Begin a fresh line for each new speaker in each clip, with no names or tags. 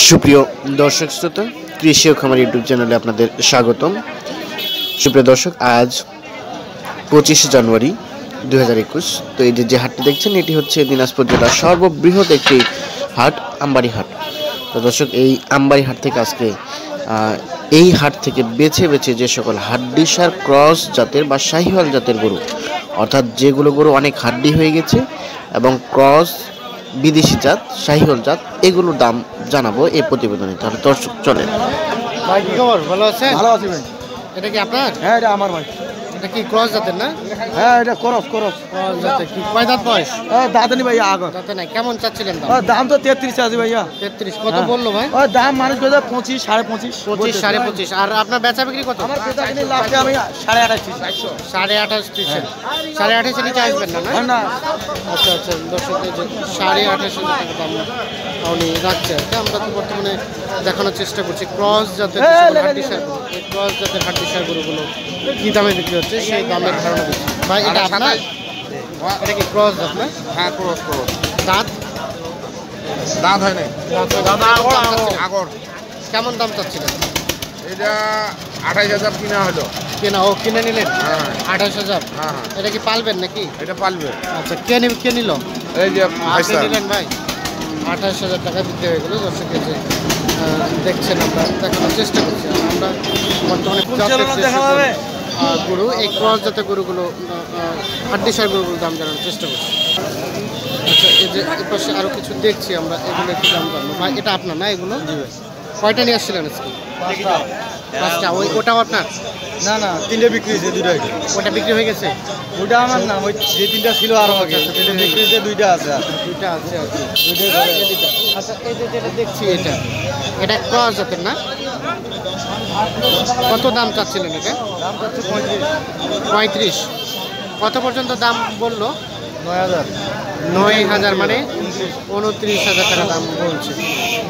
সুপ্রিয় দর্শক শ্রোতা, কৃষি ও খামার ইউটিউব চ্যানেলে আপনাদের স্বাগতম। সুপ্রিয় দর্শক, আজ 25 জানুয়ারি 2021। তো এই যে হাটটি দেখছেন, এটি হচ্ছে দিনাজপুর জেলার সর্ববৃহৎ একটি হাট, আমবাড়ি হাট। তো দর্শক, এই আমবাড়ি হাট থেকে আজকে এই হাট থেকে বেছে বেছে যে সকল হাড্ডিসার ক্রস জাতের বা শাহিওয়াল জাতের গরু, অর্থাৎ যেগুলো গরু অনেক হাড্ডি হয়ে গেছে এবং ক্রস বিদেশি জাত, শাহিওয়াল জাত, এগুলোর দাম জানাবো এই প্রতিবেদনে। তাহলে দর্শক চলেন।
ভাই কি খবর? ভালো আছেন?
ভালো আছি ভাই।
এটা কি আপনার?
হ্যাঁ, এটা আমার ভাই।
এটা কি ক্রস জাতের না?
হ্যাঁ, এটা করস।
ক্রস জাতের। কি কয় দাঁত বয়স?
দাদানি ভাইয়া আগর
দাঁতে নাই। কেমন চাচ্ছিলেন দাম?
দাম তো 33 আছে ভাইয়া।
33 কত বললো ভাই?
দাম মানুষ করে 25, 25.5,
25, 25.5। আর আপনার বেচা বিক্রি কত?
আমার ক্রেতা কিনে লাস্টে আমি 28.5,
28.5। 28.5 নিচে আসবেন না?
না।
আচ্ছা আচ্ছা, দর্শক 28,500 টাকা দাম উনি রাখছে। আমরা তো বর্তমানে দেখানোর চেষ্টা করছি ক্রস জাতের হাড্ডিসার গরু। এই ক্রস জাতের হাড্ডিসার গরুগুলো কি দামে বিক্রি হচ্ছে সেই দামের ধারণা দিচ্ছি। ভাই এটা আপনার? এটা কি ক্রস জাত না?
হ্যাঁ, ক্রস।
দাঁত
দাঁত হয় নাই। আগর
কেমন দাম চাচ্ছিলেন?
এটা 28,000 কিনা হলো।
কিনে নিলেন?
হ্যাঁ
28,000।
হ্যাঁ।
এটা কি পালবেন নাকি?
এটা পালবে।
আচ্ছা, কে নিল?
এই যে
আপনি নিলেন ভাই। 28,000 টাকা বিক্রি হয়ে গেল। দর্শকের যে দেখছেন, আমরা দেখানোর চেষ্টা করছি। আমরা বর্তমানে গরু, এই ক্রস জাতের গরুগুলো, হাড্ডিসার গরুগুলোর দাম জানানোর চেষ্টা করছি। আচ্ছা, এই যে এর পাশে আরও কিছু দেখছি আমরা, এগুলো একটু দাম জানবো। ভাই এটা আপনার না? এগুলো কয়টা নিয়ে আসছিলেন আজকে? 5টা। ওটাও আপনার?
না, 3টে বিক্রি হয়েছে, 2টা।
ওটা বিক্রি হয়ে গেছে?
ওটা আমার না, ওই যে 3টা ছিল আরো আগে। 3টে বিক্রি হয়েছে, 2টা আছে।
2টা আছে আর কি। আচ্ছা, এই যে যেটা দেখছি, এটা ক্রস জাতের না? কত দাম চাচ্ছিলেন এটা?
দাম হচ্ছে
35। কত পর্যন্ত দাম বললো?
9,000।
9,000 মানে 29,000 টাকা দাম বলছে।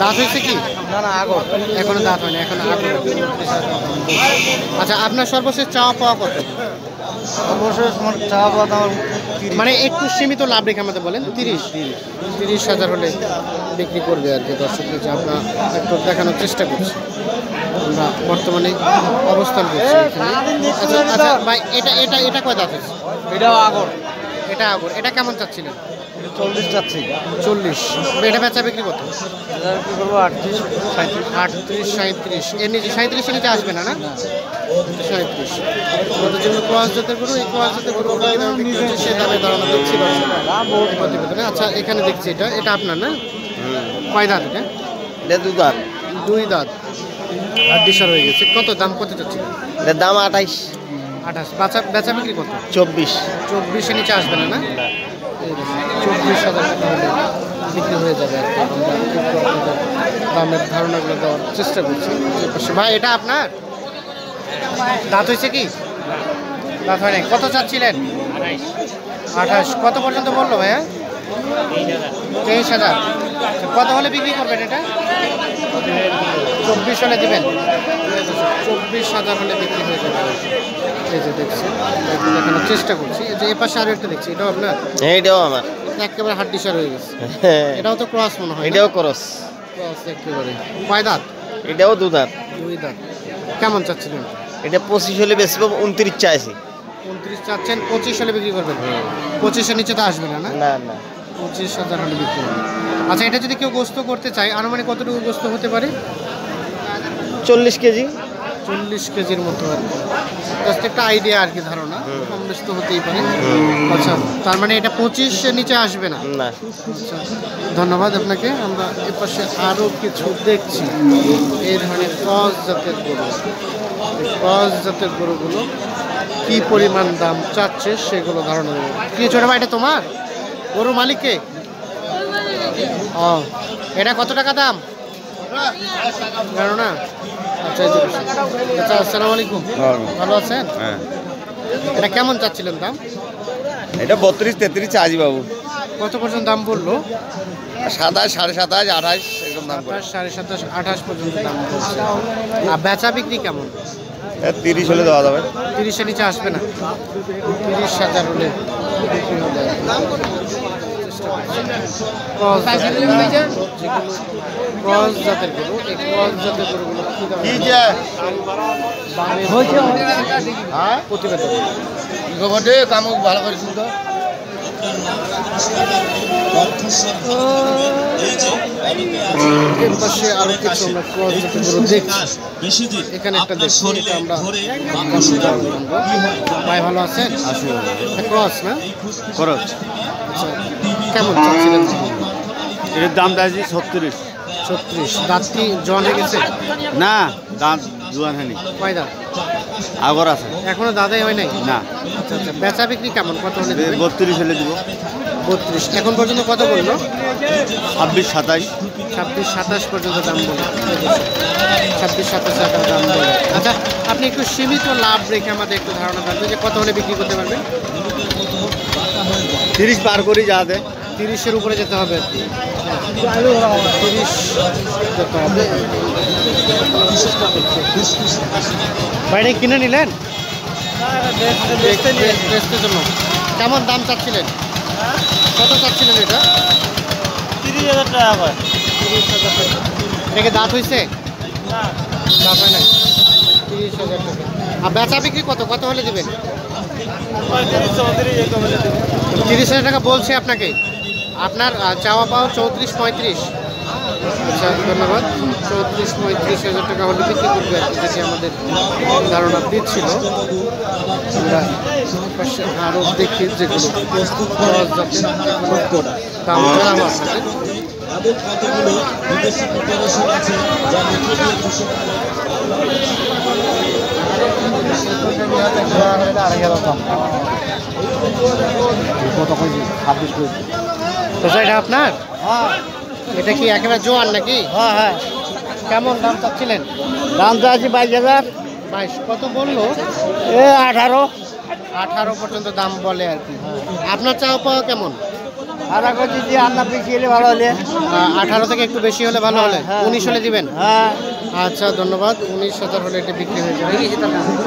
দাঁত হয়েছে কি?
না, আগর।
এখনো দাঁত হয়নি, এখন 29,000 টাকা দাম বলছে। আচ্ছা, আপনার সর্বশেষ চাওয়া পাওয়া কত?
অবশ্যই আমার চা পাতা আমার
মানে একটু সীমিত লাভ রেখে আমাদের বলেন। 30,000 হলে বিক্রি করবে আর কি। দর্শককে যে আমরা একটু দেখানোর চেষ্টা করছি, আমরা বর্তমানে অবস্থান করছি এখানে। আচ্ছা আচ্ছা ভাই, এটা কয় দাঁত হচ্ছে?
এটাও আগর।
এটা আগর। এটা কেমন চাচ্ছিলেন?
40 যাচ্ছে।
40। এটা বেচা বিক্রি কত?
কি করবো? 38,
38, 37। এর নিচে 37-এর নিচে আসবে না? 37। আমাদের জন্য ক্রস জাতের গরু, এই ক্রস জাতের গরু সে দামে ধারণা দিচ্ছি প্রতিবেদনে। আচ্ছা, এখানে দেখছি এটা আপনার না? কয় দাঁত এটা?
এটা 2 দাঁত।
2 দাঁত। হাড্ডিসার হয়ে গেছে। কত দাম কত চাচ্ছিল?
এটার দাম 28।
28। বেচা বিক্রি কত?
24।
24-এর নিচে আসবে না? 24,000 টাকা হলে বিক্রি হয়ে যাবে আর কি। আমরা একটু আপনাদের দামের ধারণাগুলো দেওয়ার চেষ্টা করছি। ভাই এটা আপনার? দাঁত হয়েছে কি? দাঁত হয় নাই। কত চাচ্ছিলেন? 28। কত পর্যন্ত বললো ভাইয়া? 23,000। কত হলে বিক্রি করবেন এটা? 24 হলে দেবেন? 24,000 হলে বিক্রি হয়ে যাবে। এই যে দেখছেন, দেখানোর চেষ্টা করছি। এই যে এ পাশে আরও একটা দেখছি, এটাও আপনার?
এটাও আমার।
একেবারে হাড্ডিসার হয়ে গেছে। এটাও তো ক্রস মনে হয়?
এটাও ক্রস।
ক্রস একেবারে। কয় দাঁত?
এটাও 2 দাঁত।
2 দাঁত। কেমন চাচ্ছিলেন?
এটা 25 হলে বেশি, 29 চাইছি।
29 চাচ্ছেন, 25 হলে বিক্রি করবেন? 25-এর নিচে তো আসবে না?
না।
25,000 হলে বিক্রি হবে। আচ্ছা, এটা যদি কেউ গোস্ত করতে চায়, আনুমানিক কতটুকু গোস্ত হতে পারে?
40 কেজি।
40 কেজির মতো আর কি। জাস্ট একটা আইডিয়া আর কি, ধারণা। কম বেশ তো হতেই পারে। আচ্ছা, তার মানে এটা 25-এর নিচে আসবে না?
না।
আচ্ছা, ধন্যবাদ আপনাকে। আমরা এ পাশে আরও কিছু দেখছি, এই ধরনের ক্রস জাতের গরু। এই ক্রস জাতের গরুগুলো কী পরিমাণ দাম চাচ্ছে সেগুলো ধারণা দেবো। কি ছোটো ভাই, এটা তোমার গরু মালিককে? ও, এটা কত টাকা দাম জানো না? আচ্ছা, আচ্ছা, আসসালামু আলাইকুম। ভালো আছেন?
হ্যাঁ।
এটা কেমন চাচ্ছিলেন দাম?
এটা 32-33 চাজি বাবু।
কত পর্যন্ত দাম বললো?
27, 27.5, 28 এরকম দাম।
27, 27.5, 28 পর্যন্ত দাম বলছে। আর বেচা বিক্রি কেমন?
30 হলে দেওয়া যাবে।
30-এর নিচে আসবে না? 30,000 হলে বিক্রি হবে। চেষ্টা চেষ্টা করছি। ক্রস জাতের গরু, এই ক্রস জাতের গরুগুলো কি দামে প্রতিবেদন
ভালো করে শুনতো।
এর পাশে আরো কিছু আমরা ক্রস জাতের গরু দেখছি। এখানে একটা দেখছি, এটা আমরা ভাই ভালো আছেন? ক্রস না
খরচ
আচ্ছা, কেমন চাচ্ছিলেন?
এর দাম চাইছি 36।
36 দাঁত কি জন হয়ে গেছে?
না, দাম জোয়ান হয়নি,
কয় দাঁত?
আগর আছে।
এখনো দাদাই হয় নাই?
না,
আচ্ছা আচ্ছা, বেচা বিক্রি কেমন, কত হলে দেবেন?
32 হলে দিব।
32 এখন পর্যন্ত কত বললো?
26, 27।
26, 27 পর্যন্ত দাম বলে, 26, 27 টাকার দাম বলে। আচ্ছা, আপনি একটু সীমিত লাভ রেখে আমাদের একটু ধারণা দেন যে কত হলে বিক্রি করতে পারবেন?
30 পার করি যা দেয়।
30-এর উপরে যেতে হবে আর কি। 30 যেতে হবে। বাইরে কিনে নিলেন বেচতে জন্য? কেমন দাম চাচ্ছিলেন? কত চাচ্ছিলেন এটা?
30,000 টাকা হয়।
30,000 টাকা। এটা দাঁত হয়েছে? দাঁত হয় নাই। 30,000 টাকা। আর বেচা বিক্রি কত কত হলে দেবেন? 30,000 টাকা বলছে আপনাকে। আপনার চাওয়া পাওয়া 34-35। আচ্ছা, ধন্যবাদ। 34-35,000 টাকা হলে বিক্রি করবে আর কি, যেটি আমাদের ধারণা দিচ্ছিল। আমরা পাশে আরও দেখি যেগুলো দাম জানাবো আপনাদের। তো এটা আপনার? এটা কি একেবারে জোয়ান নাকি?
হ্যাঁ হ্যাঁ।
কেমন দাম চাচ্ছিলেন?
দাম চাইছি 22,000।
22 কত বললো?
18
পর্যন্ত দাম বলে আর কি। আপনার চাওয়া পাওয়া কেমন?
আধা কেজি দিয়ে আন্না বেশি হলে ভালো হলে।
18 থেকে একটু বেশি হলে ভালো হলে 19 হলে দিবেন?
হ্যাঁ।
আচ্ছা, ধন্যবাদ। 19,000 হলে এটা বিক্রি হয়ে যাবে।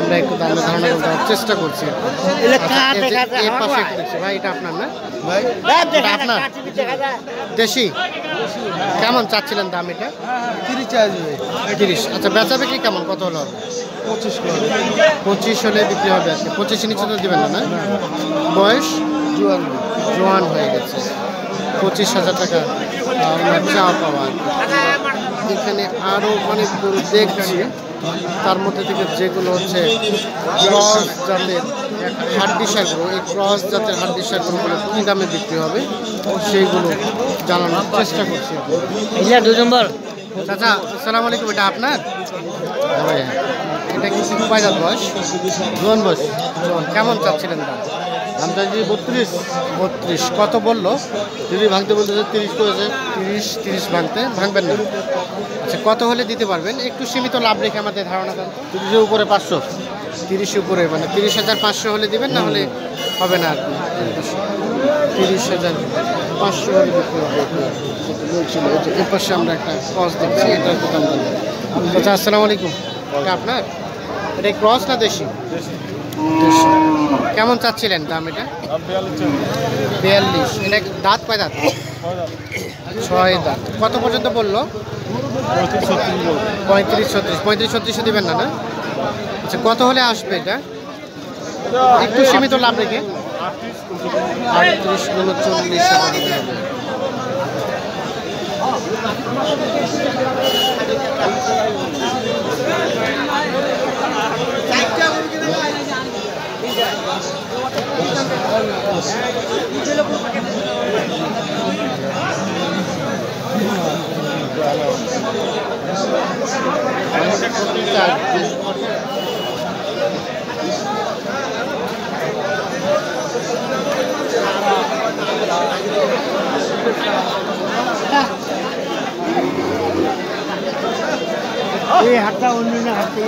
আমরা একটু দামের ধারণা দেওয়ার চেষ্টা করছি। আচ্ছা, এর পাশে একটু দেখছি। ভাই এটা আপনার না? এটা আপনার দেশি? কেমন চাচ্ছিলেন দাম এটা? 30। আচ্ছা, বেচা বিক্রি কেমন, কত হলো? 25 হলে বিক্রি হবে আর কি। 25 নিচে তো দেবেন না? বয়স জোয়ান হয়ে গেছে। 25,000 টাকা আমরা চাওয়া পাওয়া। এখানে আরও অনেক গরু দেখছি, তার মধ্যে থেকে যেগুলো হচ্ছে ক্রস জাতের হাড্ডিসার গরু, এই ক্রস জাতের হাড্ডিসার গরুগুলো কী দামে বিক্রি হবে সেইগুলো জানানোর চেষ্টা করছি।
2 নম্বর।
চাচা, আসসালামু আলাইকুম। এটা আপনার? এটা কি কয় দাঁত বয়স? জোয়ান বয়স। জোয়ান। কেমন চাচ্ছিলেন দাম?
দাম চাইছি
32। কত বললো?
30 ভাঙতে বলতেছে, 30 করেছে।
30 ভাঙবেন না? আচ্ছা, কত হলে দিতে পারবেন? একটু সীমিত লাভ রেখে আমাদের ধারণা দেন।
30-এর উপরে 500।
30 উপরে মানে 30,500 হলে দিবেন, না হলে হবে না আর কি। 30,500 হলে বিক্রি হবে বলছিল। এর পাশে আমরা একটা ক্রস দেখছি, এটার দাম জানবো। আচ্ছা, আসসালামু আলাইকুম। এটা আপনার? এটা ক্রস না দেশি? দেশি। কেমন চাচ্ছিলেন দাম এটা? 42। এটা দাঁত কয় দাঁত? 6 দাঁত। কত পর্যন্ত বললো? 35-36। 35-36 দিবেন না? আচ্ছা, কত হলে আসবে এটা? একটু সীমিত লাভ রেখে 38-39
এই হাতটা অন্য না হাতে